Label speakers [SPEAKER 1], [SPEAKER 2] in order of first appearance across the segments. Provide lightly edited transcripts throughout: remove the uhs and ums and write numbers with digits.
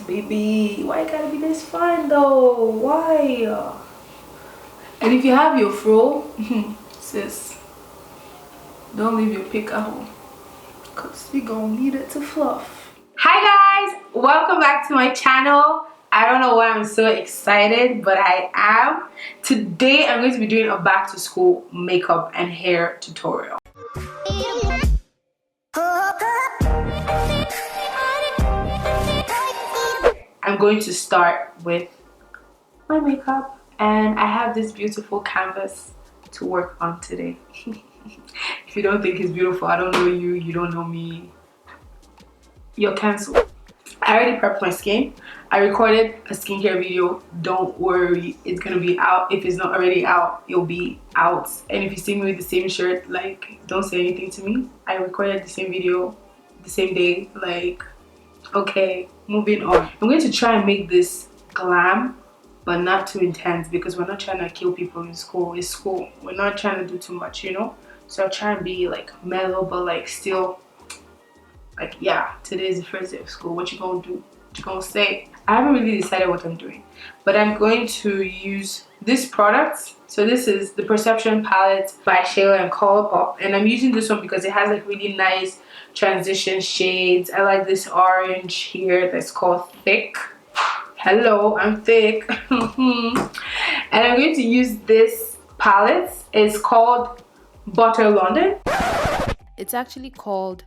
[SPEAKER 1] Baby, why it gotta be this fun though? Why? And if you have your fro, sis, don't leave your pick at home, because you're gonna need it to fluff. Hi guys, welcome back to my channel. I don't know why I'm so excited, but I am. Today I'm going to be doing a back to school makeup and hair tutorial. I'm going to start with my makeup, and I have this beautiful canvas to work on today. If you don't think it's beautiful, I don't know you, you don't know me, you're cancelled. I already prepped my skin. I recorded a skincare video. Don't worry, it's gonna be out. If it's not already out, it'll be out. And if you see me with the same shirt, like, don't say anything to me. I recorded the same video the same day. Like, okay, moving on. I'm going to try and make this glam, but not too intense, because we're not trying to kill people in school. It's school. We're not trying to do too much, you know? So I'll try and be like mellow, but like still, like, yeah, today is the first day of school. What you gonna do? What you gonna say? I haven't really decided what I'm doing, but I'm going to use this product. So this is the Perception palette by Shayla X Colourpop, and I'm using this one because it has like really nice transition shades. I like this orange here that's called Thick. Hello, I'm thick. And I'm going to use this palette. It's called Butter London.
[SPEAKER 2] It's actually called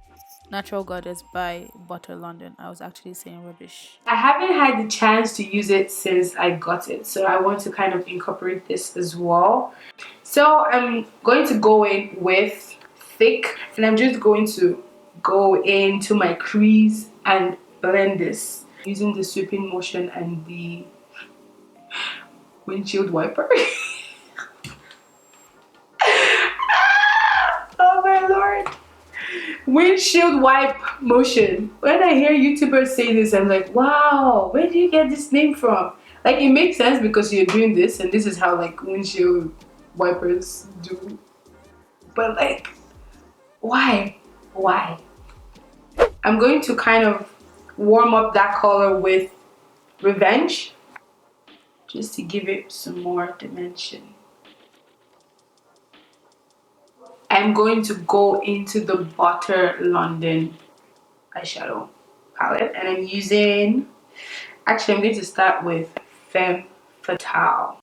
[SPEAKER 2] Natural Goddess by Butter London. I was actually saying rubbish.
[SPEAKER 1] I haven't had the chance to use it since I got it, so I want to kind of incorporate this as well. So I'm going to go in with Thick, and I'm just going to go into my crease and blend this using the sweeping motion and the windshield wiper. Oh my lord, windshield wipe motion. When I hear YouTubers say this, I'm like, wow, where do you get this name from? Like, it makes sense because you're doing this and this is how like windshield wipers do, but like, why? I'm going to kind of warm up that color with Revenge, just to give it some more dimension. I'm going to go into the Butter London eyeshadow palette, and I'm using, actually I'm going to start with Femme Fatale.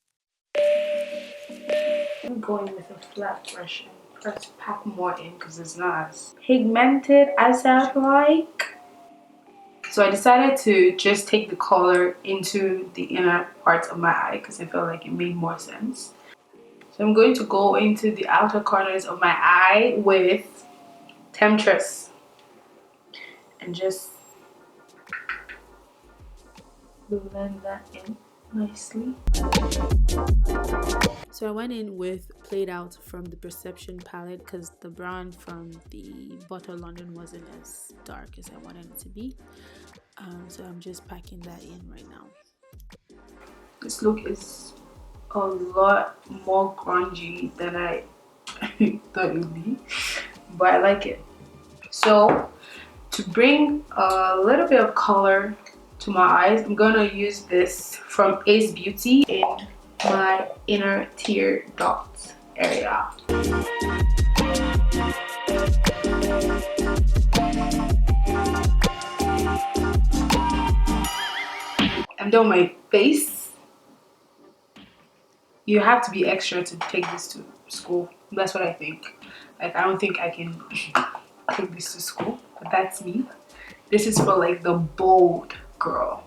[SPEAKER 1] I'm going with a flat brush and press pack more in because it's not as pigmented as I'd like. So I decided to just take the color into the inner parts of my eye because I felt like it made more sense. So I'm going to go into the outer corners of my eye with Temptress and just blend that in nicely.
[SPEAKER 2] So I went in with Played Out from the Perception palette because the brown from the Butter London wasn't as dark as I wanted it to be. So I'm just packing that in right now.
[SPEAKER 1] This look is a lot more grungy than I thought it would be, but I like it. So to bring a little bit of color to my eyes, I'm gonna use this from Ace Beauty in my inner tear dot area. I'm done with my face. You have to be extra to take this to school. That's what I think. Like, I don't think I can take this to school, but that's me. This is for like the bold girl,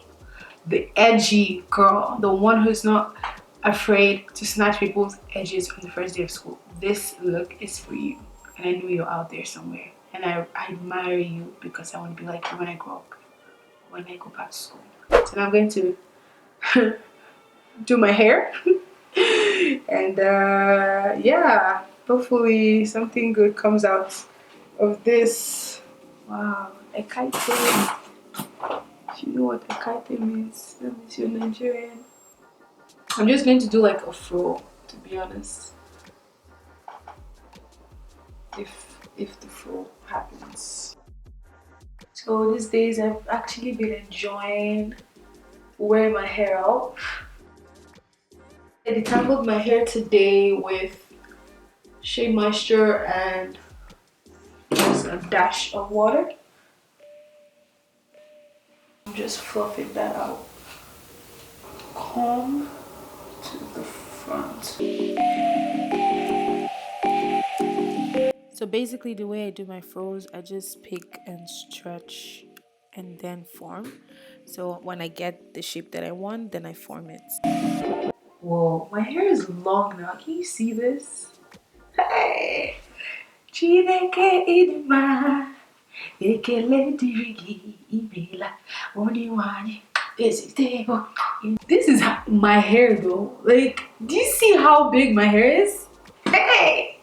[SPEAKER 1] the edgy girl, the one who's not afraid to snatch people's edges on the first day of school. This look is for you, and I know you're out there somewhere, and I admire you because I want to be like you when I grow up, when I go back to school. So now I'm going to do my hair and yeah, hopefully something good comes out of this. Wow, Ekaite. If you know what Ekaite means, that means you're Nigerian. I'm just going to do like a fro, to be honest, if the fro happens. So these days I've actually been enjoying wear my hair out. I detangled my hair today with Shea Moisture and just a dash of water. I'm just fluffing that out. Comb to the front.
[SPEAKER 2] So basically the way I do my froze, I just pick and stretch and then form. So when I get the shape that I want, then I form it.
[SPEAKER 1] Whoa, my hair is long now. Can you see this? Hey! Chineke idima, ekele dirigi imela, oniwani, ezitego. This is my hair though. Like, do you see how big my hair is? Hey!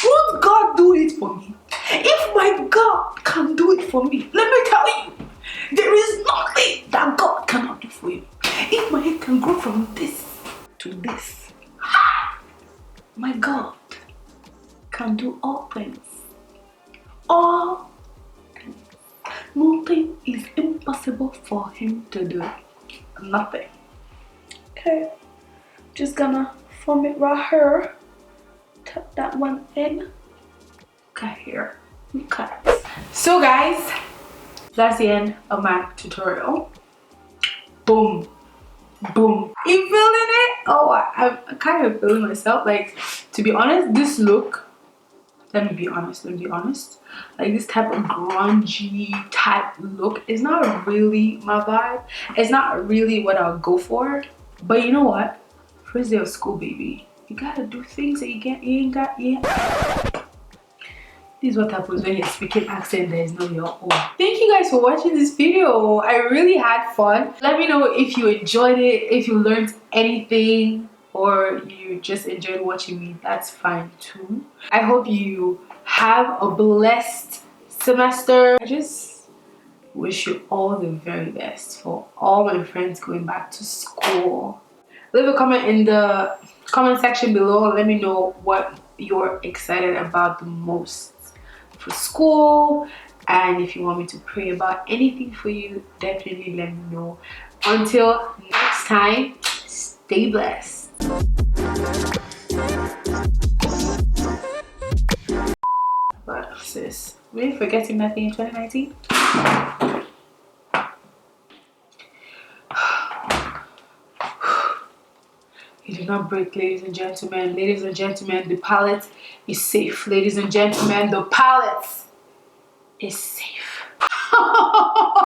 [SPEAKER 1] Won't God do it for me? If my God can do it for me, let me tell you, there is nothing that God cannot do for you. If my hair can grow from this to this, my God can do all things. All things. Nothing is impossible for him to do. Nothing. Okay, just gonna form it right here. Tuck that one in. Okay, here. Okay. So guys, that's the end of my tutorial. Boom. Boom. You feeling it? Oh, I'm kind of feeling myself. Like, to be honest, this look, let me be honest, like this type of grungy type look is not really my vibe. It's not really what I'll go for. But you know what? First day of school, baby. You gotta do things that you ain't got yet. This is what happens when you're speaking accent that is not your own. Thank you guys for watching this video. I really had fun. Let me know if you enjoyed it, if you learned anything, or you just enjoyed watching me. That's fine too. I hope you have a blessed semester. I just wish you all the very best for all my friends going back to school. Leave a comment in the comment section below. Let me know what you're excited about the most for school, and if you want me to pray about anything for you, definitely let me know. Until next time, stay blessed. But sis, really forgetting nothing in 2019. You do not break, ladies and gentlemen. Ladies and gentlemen, the palette is safe. Ladies and gentlemen, the palette is safe.